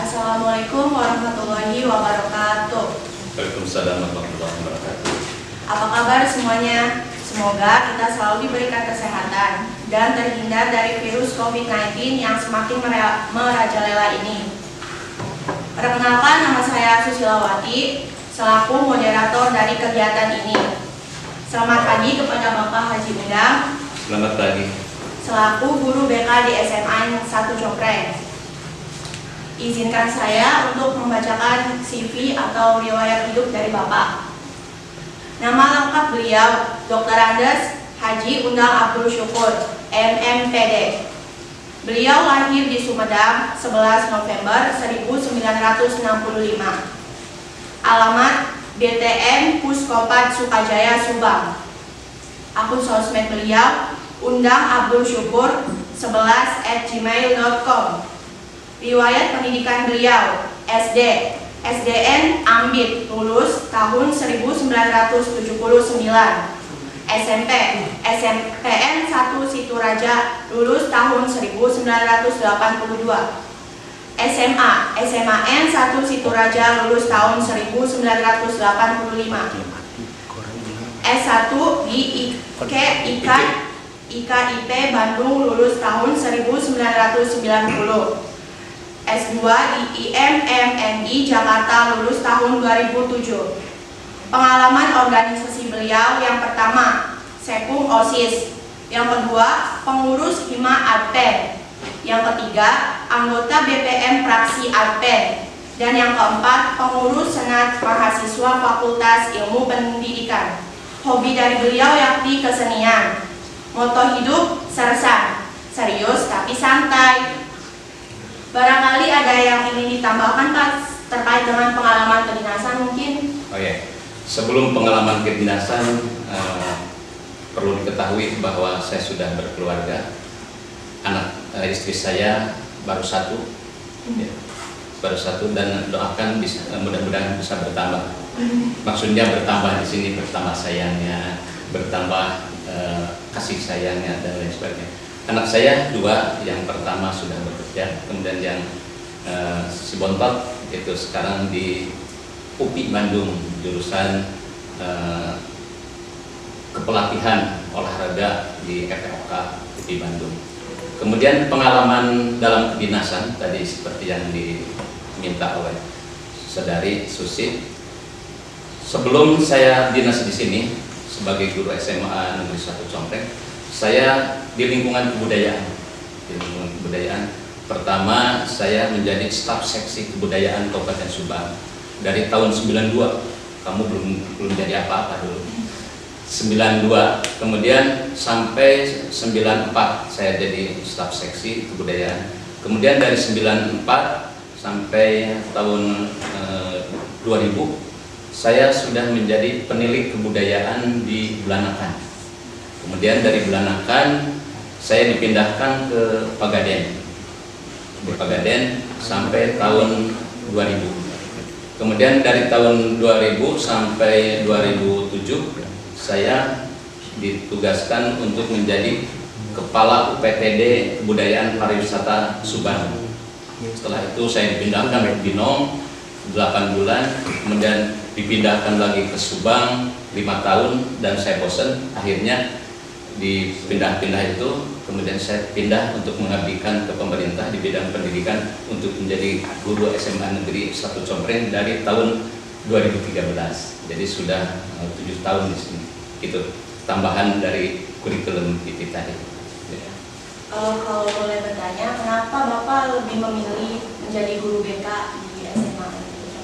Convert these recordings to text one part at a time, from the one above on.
Assalamualaikum warahmatullahi wabarakatuh. Waalaikumsalam warahmatullahi wabarakatuh. Apa kabar semuanya? Semoga kita selalu diberikan kesehatan dan terhindar dari virus COVID-19 yang semakin merajalela ini. Perkenalkan, nama saya Susilawati, selaku moderator dari kegiatan ini. Selamat pagi kepada Bapak Haji Undang. Selamat pagi. Selaku guru BK di SMA 1 Copreng. Izinkan saya untuk membacakan CV atau riwayat hidup dari Bapak. Nama lengkap beliau Dr. Andes Haji Undang Abdul Syukur, MMPD. Beliau lahir di Sumedang 11 November 1965. Alamat BTN Puskopat Sukajaya Subang. Akun sosmed beliau Undang Abdul Syukur 11@gmail.com. Riwayat pendidikan beliau SD, SDN Ambit, lulus tahun 1979. SMP, SMPN 1 Situraja, lulus tahun 1982. SMA, SMAN 1 Situraja, lulus tahun 1985. S1 di IKIP Bandung, lulus tahun 1990. S2 di IMMNI Jakarta, lulus tahun 2007. Pengalaman organisasi beliau: yang pertama, Sekung OSIS; yang kedua, pengurus Hima Adpen; yang ketiga, anggota BPM Praksi Adpen; dan yang keempat, pengurus Senat Mahasiswa Fakultas Ilmu Pendidikan. Hobi dari beliau yakni kesenian. Moto hidup sersan, serius tapi santai. Barangkali ada yang ingin ditambahkan, Pak, terkait dengan pengalaman kedinasan mungkin? Oh ya, sebelum pengalaman kedinasan perlu diketahui bahwa saya sudah berkeluarga. Anak istri saya baru satu, dan doakan mudah-mudahan bisa bertambah. Maksudnya bertambah di sini, bertambah sayangnya, bertambah kasih sayangnya dan lain sebagainya. Anak saya dua, yang pertama sudah bekerja, kemudian yang si bontot itu sekarang di UPI Bandung, jurusan kepelatihan olahraga di FPOK UPI Bandung. Kemudian pengalaman dalam kedinasan tadi seperti yang diminta oleh saudari Susi. Sebelum saya dinas di sini sebagai guru SMA Negeri 1 Copreng, saya di lingkungan kebudayaan. Pertama, saya menjadi staf seksi kebudayaan Kabupaten Subang dari tahun 92. Kamu belum jadi apa-apa dulu. 92, kemudian sampai 94 saya jadi staf seksi kebudayaan. Kemudian dari 94 sampai tahun 2000 saya sudah menjadi penilik kebudayaan di Belanakan. Kemudian dari Belanakan saya dipindahkan ke Pagaden. Di Pagaden sampai tahun 2000. Kemudian dari tahun 2000 sampai 2007 saya ditugaskan untuk menjadi Kepala UPTD Kebudayaan Pariwisata Subang. Setelah itu saya dipindahkan ke Binong 8 bulan, kemudian dipindahkan lagi ke Subang 5 tahun dan saya bosan. Akhirnya dipindah-pindah itu, kemudian saya pindah untuk mengabdikan ke pemerintah di bidang pendidikan untuk menjadi guru SMA Negeri 1 Copreng dari tahun 2013. Jadi sudah 7 tahun di sini. Itu tambahan dari kurikulum IT tadi. Ya. Kalau boleh bertanya, kenapa Bapak lebih memilih menjadi guru BK di SMA?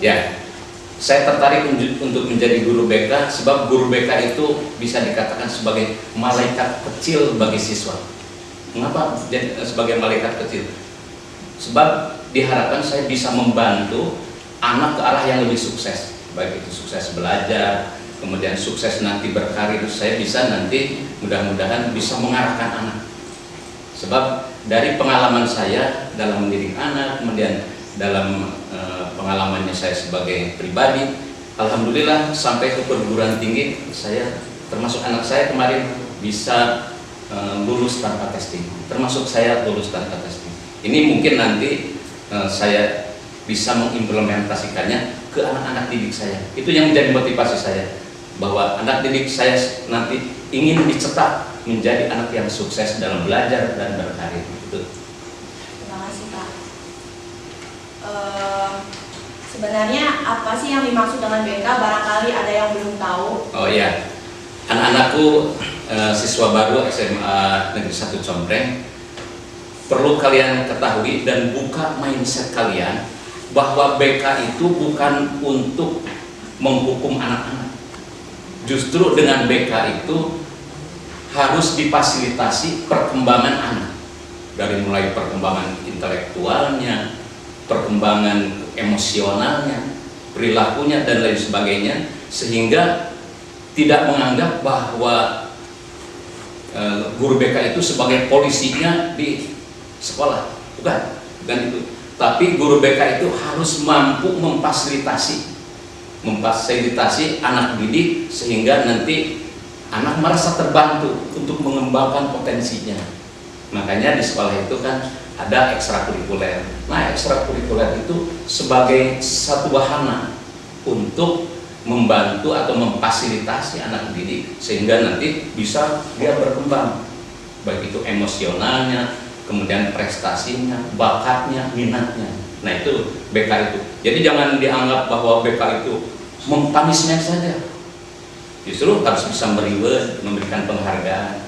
Ya, saya tertarik untuk menjadi guru BK sebab guru BK itu bisa dikatakan sebagai malaikat kecil bagi siswa. Mengapa sebagai malaikat kecil? Sebab diharapkan saya bisa membantu anak ke arah yang lebih sukses, baik itu sukses belajar, kemudian sukses nanti berkarir. Saya bisa nanti mudah-mudahan bisa mengarahkan anak. Sebab dari pengalaman saya dalam mendidik anak, kemudian dalam pengalamannya saya sebagai pribadi, alhamdulillah sampai ke perguruan tinggi, saya termasuk anak saya kemarin bisa lulus tanpa testing, termasuk saya lulus tanpa testing. Ini mungkin nanti saya bisa mengimplementasikannya ke anak-anak didik saya. Itu yang menjadi motivasi saya, bahwa anak didik saya nanti ingin dicetak menjadi anak yang sukses dalam belajar dan berkarir. Itu. Terima kasih, Pak. Sebenarnya apa sih yang dimaksud dengan BK? Barangkali ada yang belum tahu. Oh iya, anak-anakku siswa baru SMA Negeri 1 Combreng, perlu kalian ketahui dan buka mindset kalian bahwa BK itu bukan untuk menghukum anak-anak. Justru dengan BK itu harus difasilitasi perkembangan anak, dari mulai perkembangan intelektualnya, perkembangan emosionalnya, perilakunya dan lain sebagainya, sehingga tidak menganggap bahwa guru BK itu sebagai polisinya di sekolah, bukan itu. Tapi guru BK itu harus mampu memfasilitasi anak didik sehingga nanti anak merasa terbantu untuk mengembangkan potensinya. Makanya di sekolah itu kan ada ekstrakurikuler. Nah, ekstrakurikuler itu sebagai satu wahana untuk membantu atau memfasilitasi anak didik sehingga nanti bisa dia berkembang, baik itu emosionalnya, kemudian prestasinya, bakatnya, minatnya. Nah, itu BK itu. Jadi jangan dianggap bahwa BK itu mempunishment saja. Justru harus bisa mereward, memberikan penghargaan.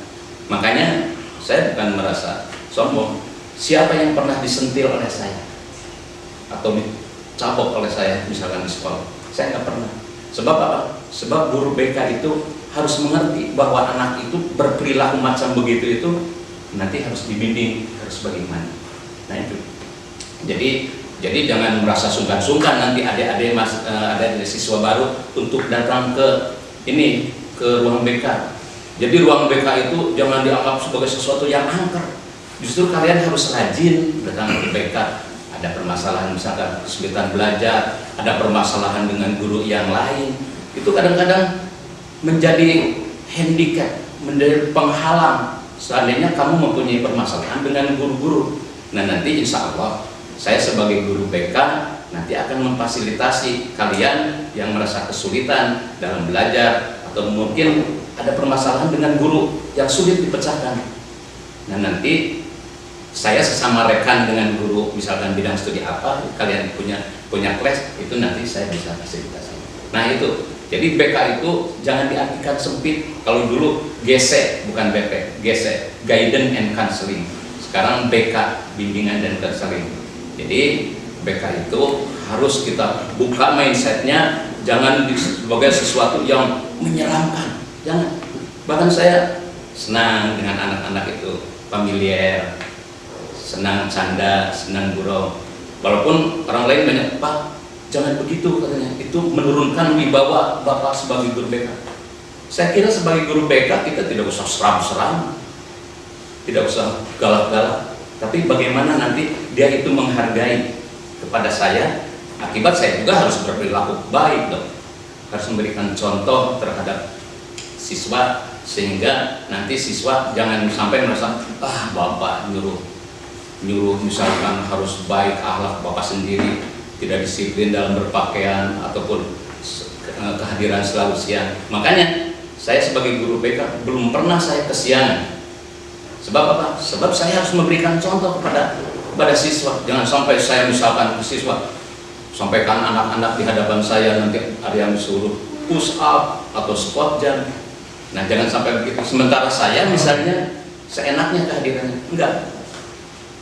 Makanya saya bukan merasa sombong. Siapa yang pernah disentil oleh saya atau dicabok oleh saya misalkan di sekolah? Saya nggak pernah. Sebab apa? Sebab guru BK itu harus mengerti bahwa anak itu berperilaku macam begitu itu nanti harus dibimbing, harus bagaimana. Nah itu. Jadi jangan merasa sungkan-sungkan nanti adik-adik ada siswa baru untuk datang ke ruang BK. Jadi ruang BK itu jangan dianggap sebagai sesuatu yang angker. Justru kalian harus rajin datang ke BK. Ada permasalahan misalkan kesulitan belajar, ada permasalahan dengan guru yang lain. Itu kadang-kadang menjadi handicap, menjadi penghalang seandainya kamu mempunyai permasalahan dengan guru-guru. Nah, nanti insya Allah saya sebagai guru BK nanti akan memfasilitasi kalian yang merasa kesulitan dalam belajar atau mungkin ada permasalahan dengan guru yang sulit dipecahkan. Nah, nanti saya sesama rekan dengan guru misalkan bidang studi apa kalian punya kelas, itu nanti saya bisa fasilitasi. Nah itu, jadi BK itu jangan diartikan sempit. Kalau dulu GC bukan BP, GC Guidance and Counseling, sekarang BK Bimbingan dan Counseling. Jadi BK itu harus kita buka mindsetnya, jangan sebagai sesuatu yang menyeramkan, jangan. Bahkan saya senang dengan anak-anak itu, familiar, senang canda, senang gurau. Walaupun orang lain banyak, Pak, jangan begitu katanya, itu menurunkan wibawa Bapak sebagai guru BK. Saya kira sebagai guru BK kita tidak usah seram-seram, tidak usah galak-galak, tapi bagaimana nanti dia itu menghargai kepada saya, akibat saya juga harus berperilaku baik dong, harus memberikan contoh terhadap siswa sehingga nanti siswa jangan sampai merasa Bapak nyuruh misalkan harus baik akhlak Bapak sendiri, tidak disiplin dalam berpakaian ataupun kehadiran selalu siang. Makanya saya sebagai guru BK belum pernah saya kesiangan. Sebab apa? Sebab saya harus memberikan contoh kepada siswa. Jangan sampai saya misalkan ke siswa, sampaikan anak-anak di hadapan saya nanti ada yang disuruh push up atau squat jump. Nah, jangan sampai begitu. Sementara saya misalnya seenaknya kehadirannya, enggak.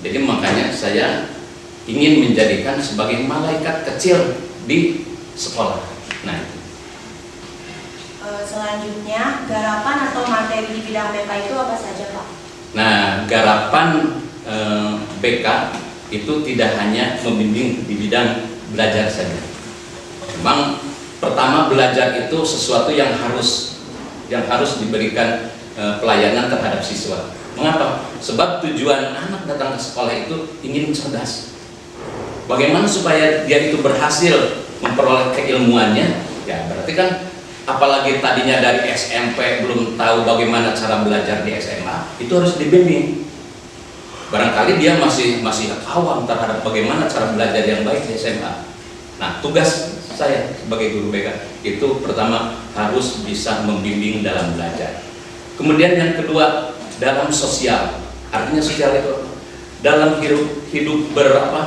Jadi makanya saya ingin menjadikan sebagai malaikat kecil di sekolah. Nah, selanjutnya garapan atau materi di bidang BK itu apa saja, Pak? Nah, garapan BK itu tidak hanya membimbing di bidang belajar saja. Memang pertama belajar itu sesuatu yang harus diberikan pelayanan terhadap siswa. Mengapa? Sebab tujuan anak datang ke sekolah itu ingin cerdas. Bagaimana supaya dia itu berhasil memperoleh keilmuannya? Ya berarti kan, apalagi tadinya dari SMP belum tahu bagaimana cara belajar di SMA, itu harus dibimbing. barangkali dia masih awam terhadap bagaimana cara belajar yang baik di SMA. Nah, tugas saya sebagai guru BK itu pertama harus bisa membimbing dalam belajar. Kemudian yang kedua, dalam sosial. Artinya sosial itu dalam hidup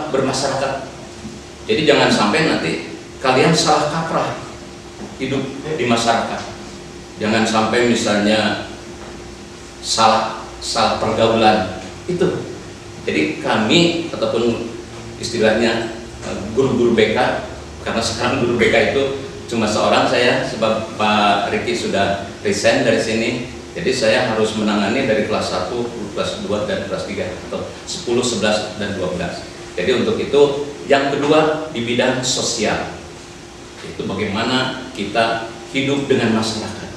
bermasyarakat. Jadi jangan sampai nanti kalian salah kaprah hidup di masyarakat. Jangan sampai misalnya salah pergaulan itu. Jadi kami ataupun istilahnya guru-guru BK, karena sekarang guru BK itu cuma seorang saya sebab Pak Riki sudah resign dari sini. Jadi saya harus menangani dari kelas 1, kelas 2 dan kelas 3 atau 10, 11 dan 12. Jadi untuk itu yang kedua di bidang sosial. Itu bagaimana kita hidup dengan masyarakat.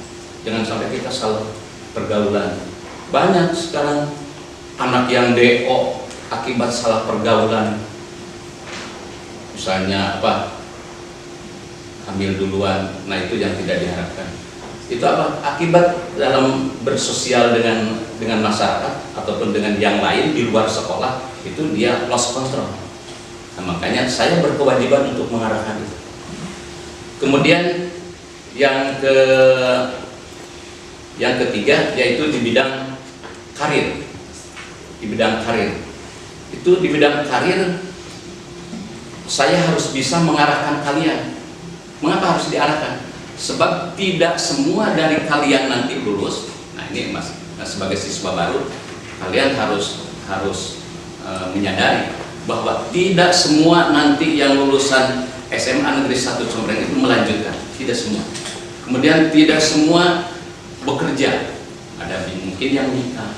Jangan sampai kita salah pergaulan. Banyak sekarang anak yang DO akibat salah pergaulan. Misalnya hamil duluan. Nah, itu yang tidak diharapkan. Itu akibat dalam bersosial dengan masyarakat ataupun dengan yang lain di luar sekolah, itu dia lost control. Nah, makanya saya berkewajiban untuk mengarahkan itu. Kemudian yang ketiga yaitu di bidang karir. Di bidang karir. Itu di bidang karir saya harus bisa mengarahkan kalian. Mengapa harus diarahkan? Sebab tidak semua dari kalian nanti lulus. Nah, ini Mas, sebagai siswa baru, kalian harus menyadari bahwa tidak semua nanti yang lulusan SMA Negeri 1 Combreng itu melanjutkan, tidak semua. Kemudian tidak semua bekerja, ada mungkin yang nikah.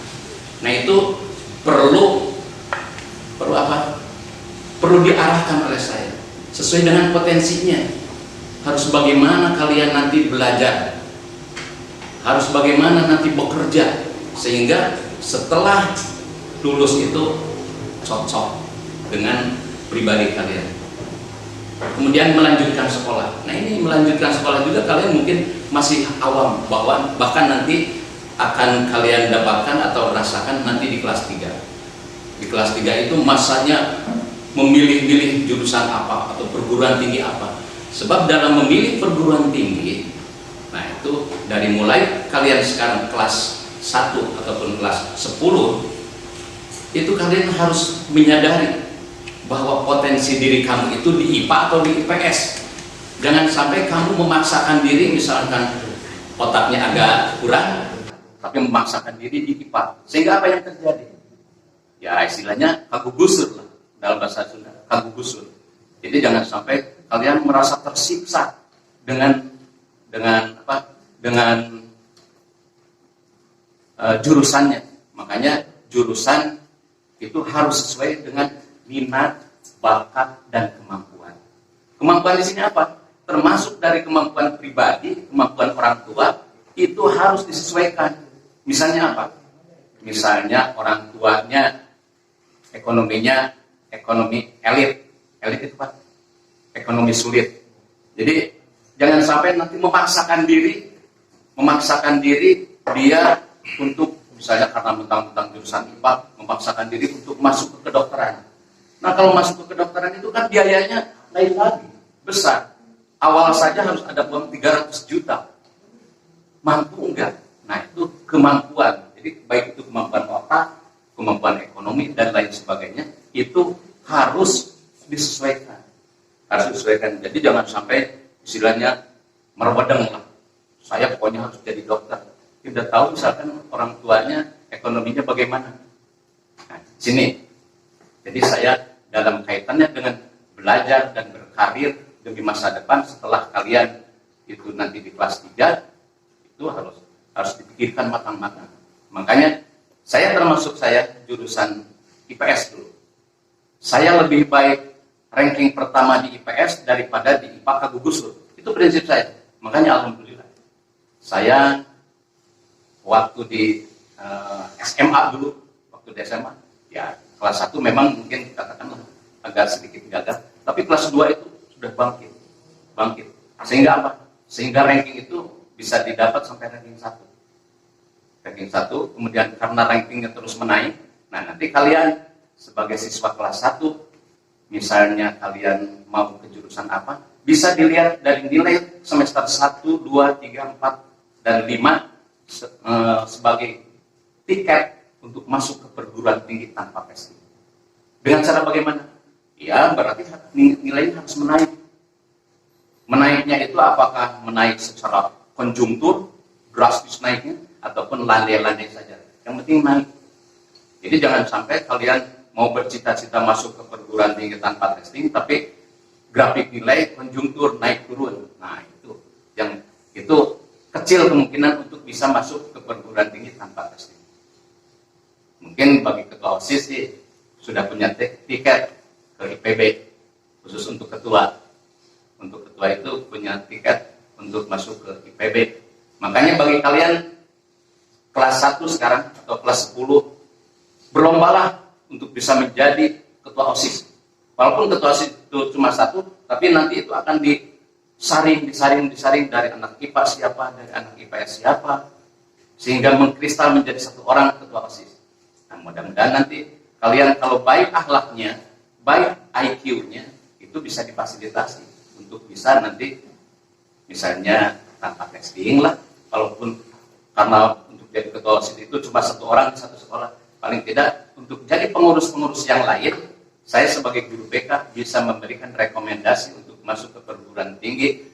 Nah, itu perlu diarahkan oleh saya sesuai dengan potensinya. Harus bagaimana kalian nanti belajar, harus bagaimana nanti bekerja, sehingga setelah lulus itu cocok dengan pribadi kalian. Kemudian melanjutkan sekolah. Nah, ini melanjutkan sekolah juga kalian mungkin masih awam, bahwa bahkan nanti akan kalian dapatkan atau rasakan nanti di kelas 3. Di kelas 3 itu masanya memilih-milih jurusan apa atau perguruan tinggi apa. Sebab dalam memilih perguruan tinggi, nah itu dari mulai kalian sekarang kelas 1 ataupun kelas 10, itu kalian harus menyadari bahwa potensi diri kamu itu di IPA atau di IPS. Jangan sampai kamu memaksakan diri, misalkan otaknya agak kurang, tapi memaksakan diri di IPA. Sehingga apa yang terjadi? Ya istilahnya kagugusur lah, dalam bahasa Sunda, kagugusur. Jadi jangan sampai kalian merasa tersiksa dengan jurusannya. Makanya jurusan itu harus sesuai dengan minat, bakat, dan kemampuan. Kemampuan di sini apa? Termasuk dari kemampuan pribadi, kemampuan orang tua, itu harus disesuaikan. Misalnya apa? Misalnya orang tuanya ekonominya ekonomi elit itu Pak, ekonomi sulit. Jadi jangan sampai nanti memaksakan diri dia untuk misalnya karena mentang-mentang jurusan IPA memaksakan diri untuk masuk ke kedokteran. Nah, kalau masuk ke kedokteran itu kan biayanya lain lagi, besar. Awal saja harus ada uang 300 juta. Mampu enggak? Nah, itu kemampuan. Jadi baik itu kemampuan otak, kemampuan ekonomi dan lain sebagainya, itu harus disesuaikan. Jadi jangan sampai istilahnya merwedeng lah. Saya pokoknya harus jadi dokter. Tidak tahu misalkan orang tuanya ekonominya bagaimana. Nah, sini. Jadi saya dalam kaitannya dengan belajar dan berkarir demi masa depan setelah kalian itu nanti di kelas 3, itu harus dipikirkan matang-matang. Makanya saya jurusan IPS dulu. Saya lebih baik ranking pertama di IPS daripada di IPA kagugusur. Itu prinsip saya. Makanya alhamdulillah. Saya waktu di SMA dulu, waktu di SMA, ya kelas 1 memang mungkin katakanlah agak sedikit gagal, tapi kelas 2 itu sudah bangkit. Sehingga apa? Sehingga ranking itu bisa didapat sampai ranking 1. Ranking 1, kemudian karena rankingnya terus menaik, Nah, nanti kalian sebagai siswa kelas 1, misalnya kalian mau ke jurusan apa, bisa dilihat dari nilai semester 1, 2, 3, 4, dan 5 sebagai tiket untuk masuk ke perguruan tinggi tanpa testing. Dengan cara bagaimana? Ya, berarti nilainya harus menaik. Menaiknya itu apakah menaik secara konjungtur, drastis naiknya, ataupun landai-landai saja. Yang penting naik. Jadi jangan sampai kalian mau bercita-cita masuk ke perguruan tinggi tanpa testing, tapi grafik nilai konjungtur naik turun. Nah, itu kecil kemungkinan untuk bisa masuk ke perguruan tinggi tanpa testing. Mungkin bagi ketua OSIS sih sudah punya tiket ke IPB khusus untuk ketua. Untuk ketua itu punya tiket untuk masuk ke IPB. Makanya bagi kalian kelas 1 sekarang atau kelas 10, berlombalah untuk bisa menjadi ketua OSIS. Walaupun ketua OSIS itu cuma 1, tapi nanti itu akan disaring dari anak IPA siapa, dari anak IPS siapa, sehingga mengkristal menjadi satu orang ketua OSIS. Nah, mudah-mudahan nanti kalian kalau baik akhlaknya, baik IQ-nya, itu bisa difasilitasi untuk bisa nanti misalnya tanpa testing lah, walaupun karena untuk jadi ketua OSIS itu cuma satu orang di satu sekolah, paling tidak untuk jadi pengurus-pengurus yang lain, saya sebagai guru BK bisa memberikan rekomendasi untuk masuk ke perguruan tinggi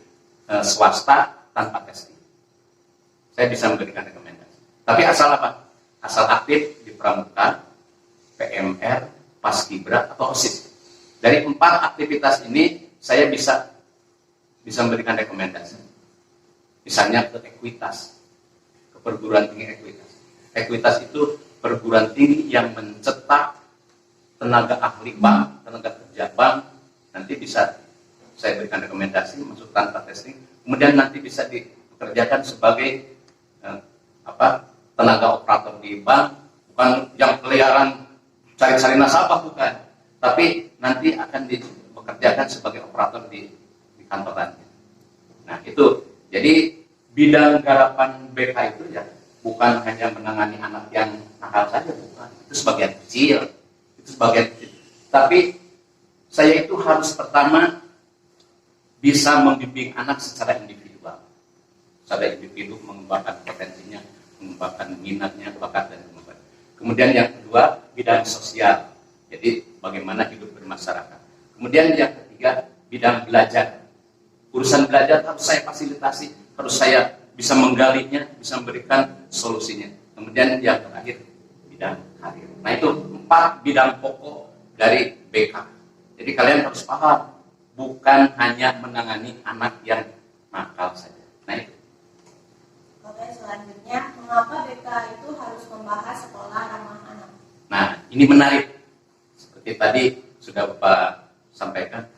swasta tanpa testing. Saya bisa memberikan rekomendasi. Tapi asal apa? Asal aktif di Pramuka, PMR, Paskibra, atau OSIS. Dari 4 aktivitas ini saya bisa memberikan rekomendasi. Misalnya ke Ekuitas, ke perguruan tinggi Ekuitas. Ekuitas itu perguruan tinggi yang mencetak tenaga ahli bank, tenaga kerja bank. Nanti bisa saya berikan rekomendasi masuk tanpa testing. Kemudian nanti bisa dikerjakan sebagai tenaga operator di bank, bukan yang keliaran cari-cari nasabah, bukan. Tapi nanti akan dipekerjakan sebagai operator di kantorannya. Nah, itu. Jadi bidang garapan BK itu ya bukan hanya menangani anak yang nakal saja, bukan. Itu sebagian kecil. Tapi saya itu harus pertama bisa membimbing anak secara individual. Secara individu mengembangkan potensinya, mengembangkan minatnya, bakat dan kemampuan. Kemudian yang kedua, bidang sosial. Jadi bagaimana hidup bermasyarakat. Kemudian yang ketiga, bidang belajar. Urusan belajar harus saya fasilitasi, harus saya bisa menggalinya, bisa memberikan solusinya. Kemudian yang terakhir, bidang karir. Nah, itu 4 bidang pokok dari BK. Jadi kalian harus paham, bukan hanya menangani anak yang nakal saja. Nah, itu. Oke, selanjutnya, mengapa BK itu harus membahas sekolah ramah anak? Nah, ini menarik. Seperti tadi sudah Bapak sampaikan,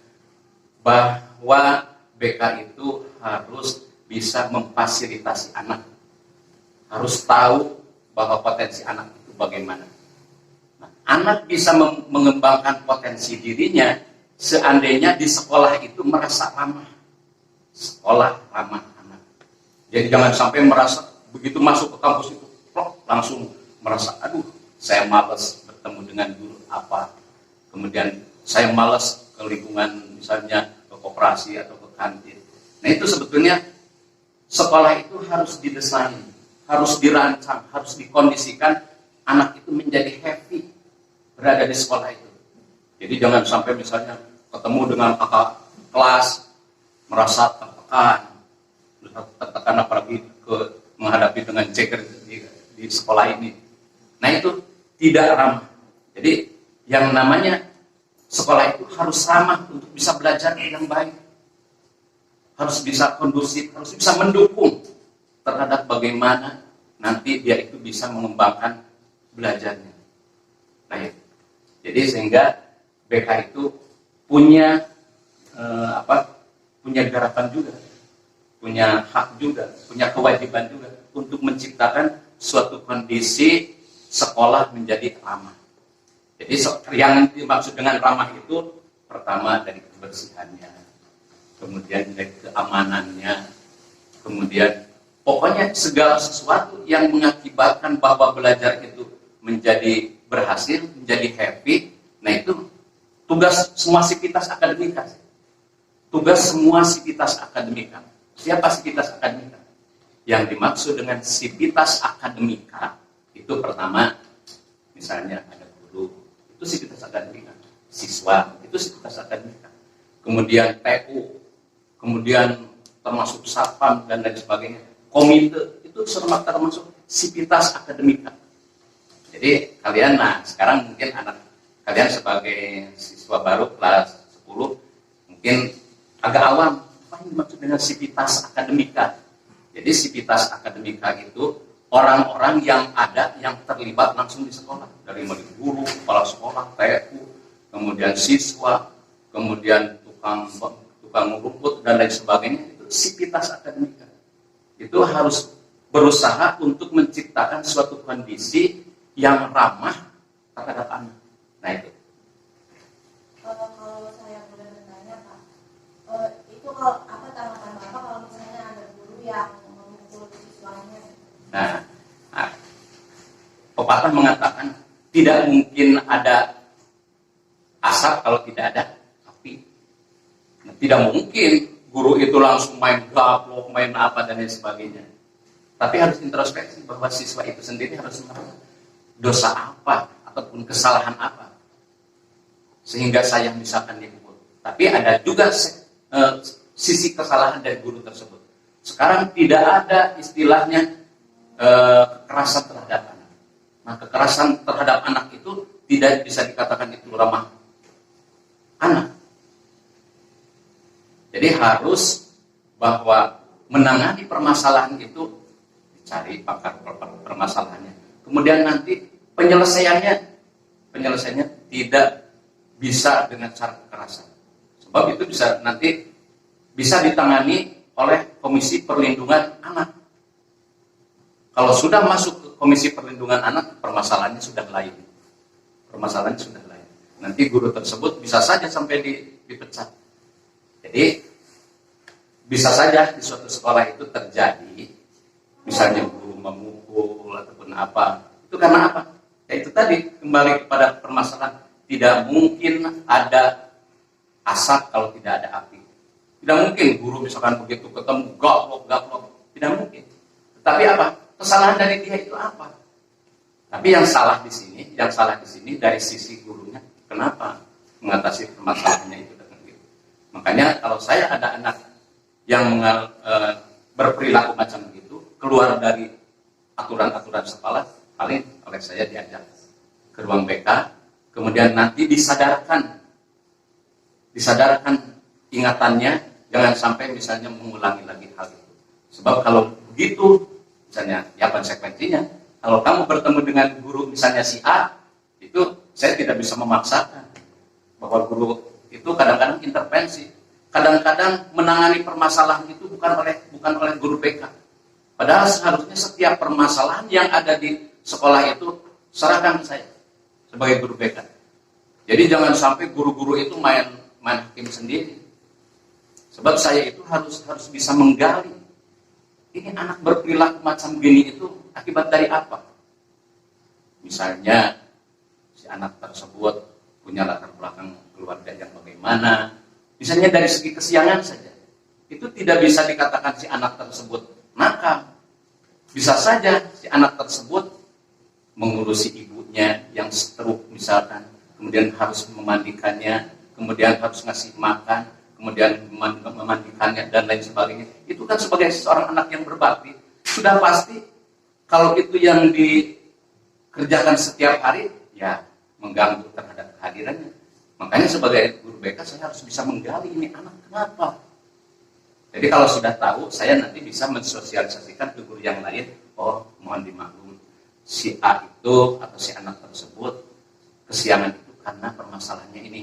bahwa BK itu harus bisa memfasilitasi anak. Harus tahu bahwa potensi anak itu bagaimana. Nah, anak bisa mengembangkan potensi dirinya seandainya di sekolah itu merasa ramah. Sekolah ramah anak. Jadi jangan sampai merasa begitu masuk ke kampus itu langsung merasa, aduh, saya malas bertemu dengan guru apa. Kemudian saya malas ke lingkungan misalnya ke koperasi atau ke kantin. Nah, itu sebetulnya sekolah itu harus didesain, harus dirancang, harus dikondisikan anak itu menjadi happy berada di sekolah itu. Jadi jangan sampai misalnya ketemu dengan kakak kelas merasa tertekan apalagi menghadapi dengan ceker di sekolah ini. Nah, itu tidak ramah. Jadi yang namanya sekolah itu harus ramah untuk bisa belajar yang baik. Harus bisa kondusif, harus bisa mendukung terhadap bagaimana nanti dia itu bisa mengembangkan belajarnya. Nah, ya. Jadi sehingga BK itu punya punya garapan juga, punya hak juga, punya kewajiban juga untuk menciptakan suatu kondisi sekolah menjadi ramah. Jadi yang dimaksud dengan ramah itu pertama dari kebersihannya, kemudian dari keamanannya, kemudian pokoknya segala sesuatu yang mengakibatkan bahwa belajar itu menjadi berhasil, menjadi happy. Nah itu tugas semua sivitas akademika. Tugas semua sivitas akademika. Siapa sivitas akademika? Yang dimaksud dengan sivitas akademika itu pertama, misalnya ada guru, itu sivitas akademika. Siswa, itu sivitas akademika. Kemudian TU, kemudian termasuk satpam dan lain sebagainya. Komite, itu termasuk sivitas akademika. Jadi kalian, nah sekarang mungkin anak kalian sebagai siswa baru kelas 10 mungkin agak awam, apa yang dimaksud dengan sivitas akademika? Jadi sivitas akademika itu orang-orang yang ada, yang terlibat langsung di sekolah. Dari mulai guru, kepala sekolah, TU, kemudian siswa, kemudian tukang rumput, dan lain sebagainya. Itu sivitas akademika. Itu harus berusaha untuk menciptakan suatu kondisi yang ramah terhadap anak. Nah itu. Kalau saya boleh bertanya Pak, itu kalau apa tanggapan Bapak kalau misalnya ada guru yang memukul siswanya? Nah, pepatah mengatakan tidak mungkin ada asap kalau tidak ada api. Nah, tidak mungkin guru itu langsung main gaplok, main apa dan lain sebagainya. Tapi harus introspeksi bahwa siswa itu sendiri harus merasa dosa apa ataupun kesalahan apa sehingga saya misalkan dipukul. Tapi ada juga sisi kesalahan dari guru tersebut. Sekarang tidak ada istilahnya kekerasan terhadap anak. Nah, kekerasan terhadap anak itu tidak bisa dikatakan itu ramah anak. Jadi harus bahwa menangani permasalahan itu dicari pakar permasalahannya. Kemudian nanti penyelesaiannya tidak bisa dengan cara kekerasan. Sebab itu bisa ditangani oleh Komisi Perlindungan Anak. Kalau sudah masuk ke Komisi Perlindungan Anak, permasalahannya sudah lain. Nanti guru tersebut bisa saja sampai dipecat. Jadi bisa saja di suatu sekolah itu terjadi, misalnya guru memukul ataupun apa. Itu karena apa? Ya itu tadi, kembali kepada permasalahan. Tidak mungkin ada asap kalau tidak ada api. Tidak mungkin guru misalkan begitu ketemu gaplok. Tidak mungkin. Tetapi apa? Kesalahan dari dia itu apa? Tapi yang salah di sini dari sisi gurunya. Kenapa mengatasi permasalahannya itu dengan gitu? Makanya kalau saya ada anak yang berperilaku macam itu, keluar dari aturan-aturan sekolah, paling oleh saya diajak ke ruang BK, kemudian nanti disadarkan ingatannya, jangan sampai misalnya mengulangi lagi hal itu. Sebab kalau begitu, misalnya ya konsekuensinya, kalau kamu bertemu dengan guru misalnya si A, itu saya tidak bisa memaksakan bahwa guru itu kadang-kadang intervensi, kadang-kadang menangani permasalahan itu bukan oleh guru BK. Padahal seharusnya setiap permasalahan yang ada di sekolah itu serahkan ke saya sebagai guru BK. Jadi jangan sampai guru-guru itu main hakim sendiri. Sebab saya itu harus bisa menggali. Ini anak berperilaku macam gini itu akibat dari apa? Misalnya si anak tersebut punya latar belakang keluarga yang bagaimana. Misalnya dari segi kesiangan saja. Itu tidak bisa dikatakan si anak tersebut nakal. Bisa saja si anak tersebut mengurusi ibunya yang stroke misalkan, kemudian harus memandikannya, kemudian harus ngasih makan, kemudian memandikannya dan lain sebagainya. Itu kan sebagai seorang anak yang berbakti, sudah pasti kalau itu yang dikerjakan setiap hari, ya mengganggu terhadap kehadirannya. Makanya sebagai guru BK saya harus bisa menggali ini anak kenapa. Jadi kalau sudah tahu, saya nanti bisa mensosialisasikan ke guru yang lain, oh mohon dimaklum, si A itu atau si anak tersebut kesiangan itu karena permasalahannya ini,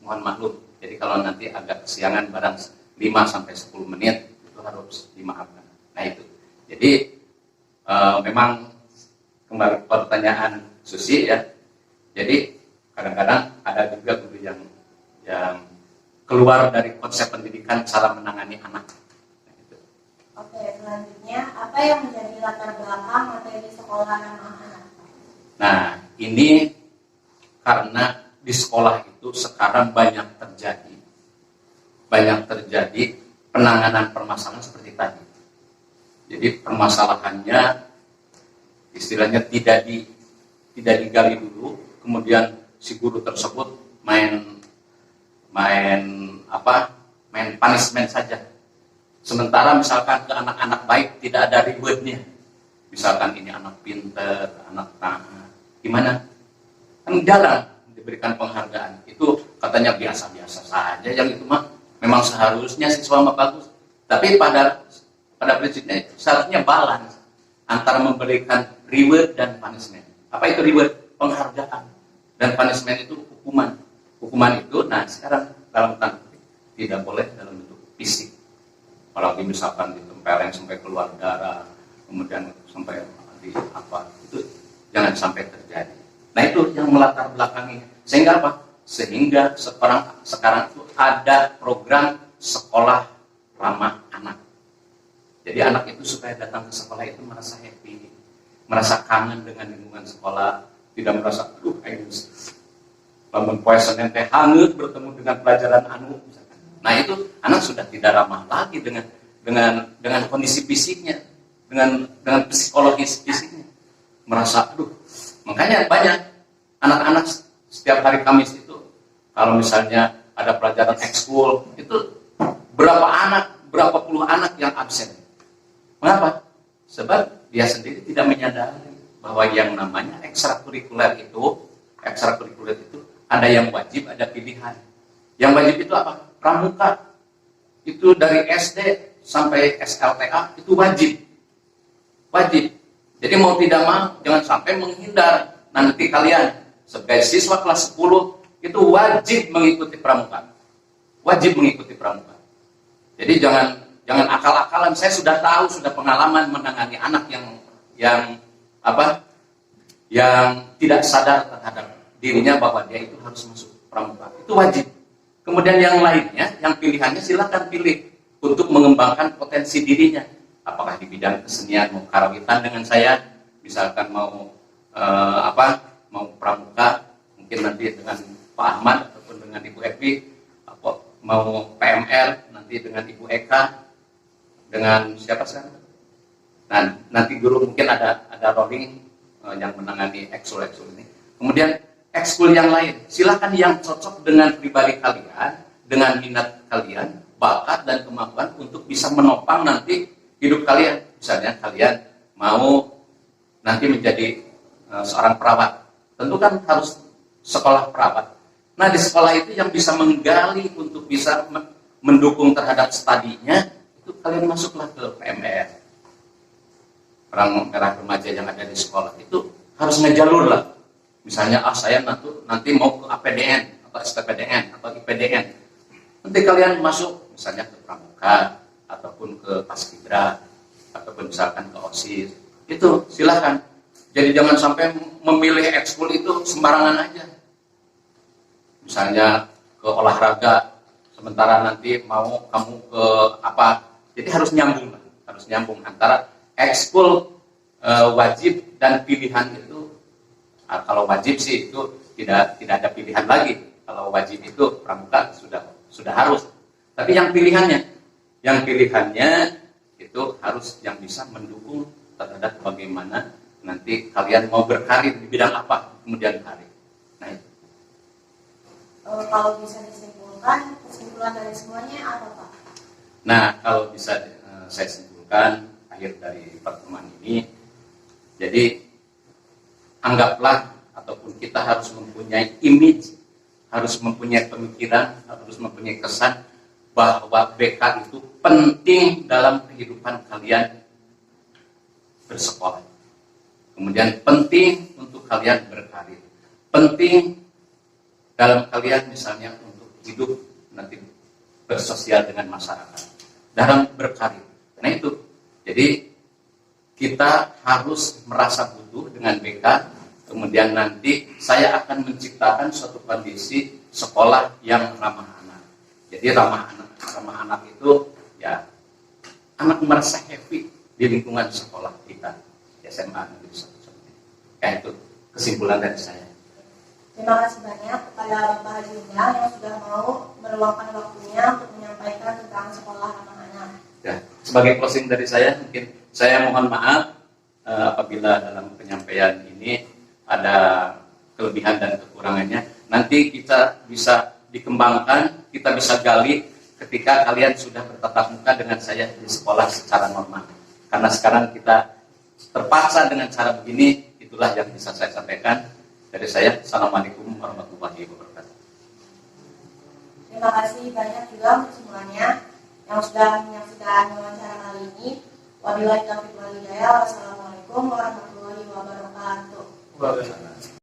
mohon maklum. Jadi kalau nanti agak kesiangan barang 5-10 menit itu harus dimaafkan. Nah itu. Jadi memang kembali ke pertanyaan Susi ya. Jadi kadang-kadang ada juga guru yang keluar dari konsep pendidikan cara menangani anak. Nah, itu. Oke, selanjutnya apa yang menjadi latar belakang materi sekolah ramah anak? Nah, ini karena di sekolah itu sekarang banyak terjadi penanganan permasalahan seperti tadi. Jadi permasalahannya istilahnya tidak digali dulu, kemudian si guru tersebut main punishment saja. Sementara misalkan ke anak-anak baik tidak ada rewardnya. Misalkan ini anak pinter, anak taat, gimana? Kan jarang diberikan penghargaan. Itu katanya biasa-biasa saja, yang itu mah memang seharusnya siswa mah bagus. Tapi pada prinsipnya seharusnya balance antara memberikan reward dan punishment. Apa itu reward? Penghargaan. Dan punishment itu hukuman. Hukuman itu, nah sekarang dalam tanda kutip tidak boleh dalam bentuk fisik. Apalagi misalkan ditempeleng sampai keluar darah, kemudian sampai di apa, itu jangan sampai terjadi. Nah itu yang melatar belakangi. Sehingga apa? Sehingga sekarang itu ada program sekolah ramah anak. Jadi anak itu supaya datang ke sekolah itu merasa happy, merasa kangen dengan lingkungan sekolah, tidak merasa bangun poe Senin teh hangat bertemu dengan pelajaran anu. Nah itu anak sudah tidak ramah lagi dengan kondisi fisiknya, dengan psikologis fisiknya, merasa makanya banyak anak-anak setiap hari Kamis itu kalau misalnya ada pelajaran ekskul itu berapa puluh anak yang absen. Mengapa? Sebab dia sendiri tidak menyadari bahwa yang namanya ekstrakurikuler itu ada yang wajib, ada pilihan. Yang wajib itu apa? Pramuka. Itu dari SD sampai SLTA itu wajib. Jadi mau tidak mau jangan sampai menghindar. Nanti kalian sebagai siswa kelas 10 itu wajib mengikuti pramuka. Jadi jangan akal-akalan. Saya sudah tahu, sudah pengalaman menangani anak yang tidak sadar terhadap dirinya bahwa dia itu harus masuk pramuka. Itu wajib. Kemudian yang lainnya, yang pilihannya silakan pilih untuk mengembangkan potensi dirinya. Apakah di bidang kesenian, mau karawitan dengan saya, misalkan mau pramuka, mungkin nanti dengan Pak Ahmad ataupun dengan Ibu Evi, mau PMR nanti dengan Ibu Eka, dengan siapa sekarang? Nah, nanti guru mungkin ada rolling yang menangani ekskul ini. Kemudian ekskul yang lain, silakan yang cocok dengan pribadi kalian, dengan minat kalian, bakat dan kemampuan untuk bisa menopang nanti hidup kalian. Misalnya kalian mau nanti menjadi seorang perawat, tentu kan harus sekolah perawat. Nah di sekolah itu yang bisa menggali untuk bisa mendukung terhadap studinya, itu kalian masuklah ke PMR. Orang merah remaja yang ada di sekolah itu harus ngejalur lah. Misalnya saya nanti mau ke APDN atau STPDN atau IPDN. Nanti kalian masuk misalnya ke pramuka ataupun ke paskibra ataupun misalkan ke OSIS. Itu silakan. Jadi jangan sampai memilih ekskul itu sembarangan aja. Misalnya ke olahraga, sementara nanti mau kamu ke apa. Jadi harus nyambung antara ekskul wajib dan pilihan itu. Kalau wajib sih itu tidak ada pilihan lagi. Kalau wajib itu pramuka sudah harus. Tapi yang pilihannya itu harus yang bisa mendukung terhadap bagaimana nanti kalian mau berkarir di bidang apa kemudian hari. Nah itu. Kalau bisa disimpulkan, kesimpulan dari semuanya apa Pak? Nah kalau bisa saya simpulkan akhir dari pertemuan ini, jadi anggaplah ataupun kita harus mempunyai image, harus mempunyai pemikiran, harus mempunyai kesan bahwa BK itu penting dalam kehidupan kalian bersekolah. Kemudian penting untuk kalian berkarir. Penting dalam kalian misalnya untuk hidup nanti bersosial dengan masyarakat. Dalam berkarir. Nah itu. Jadi kita harus merasa butuh dengan BK. Kemudian nanti saya akan menciptakan suatu kondisi sekolah yang ramah anak. Jadi ramah anak itu ya anak merasa happy di lingkungan sekolah kita. SMA negeri 1. Ya itu kesimpulan dari saya. Terima kasih banyak kepada Bapak Haji Undang yang sudah mau meluangkan waktunya untuk menyampaikan tentang sekolah ramah anak. Ya, sebagai closing dari saya, mungkin saya mohon maaf apabila dalam penyampaian ini ada kelebihan dan kekurangannya. Nanti kita bisa dikembangkan, kita bisa gali ketika kalian sudah bertatap muka dengan saya di sekolah secara normal. Karena sekarang kita terpaksa dengan cara begini, itulah yang bisa saya sampaikan. Dari saya, Assalamualaikum warahmatullahi wabarakatuh. Terima kasih banyak juga untuk semuanya yang sudah menyaksikan wawancara kali ini. Wabillahi taufiq wal hidayah. Wassalamualaikum warahmatullahi wabarakatuh. Waalaikumsalam.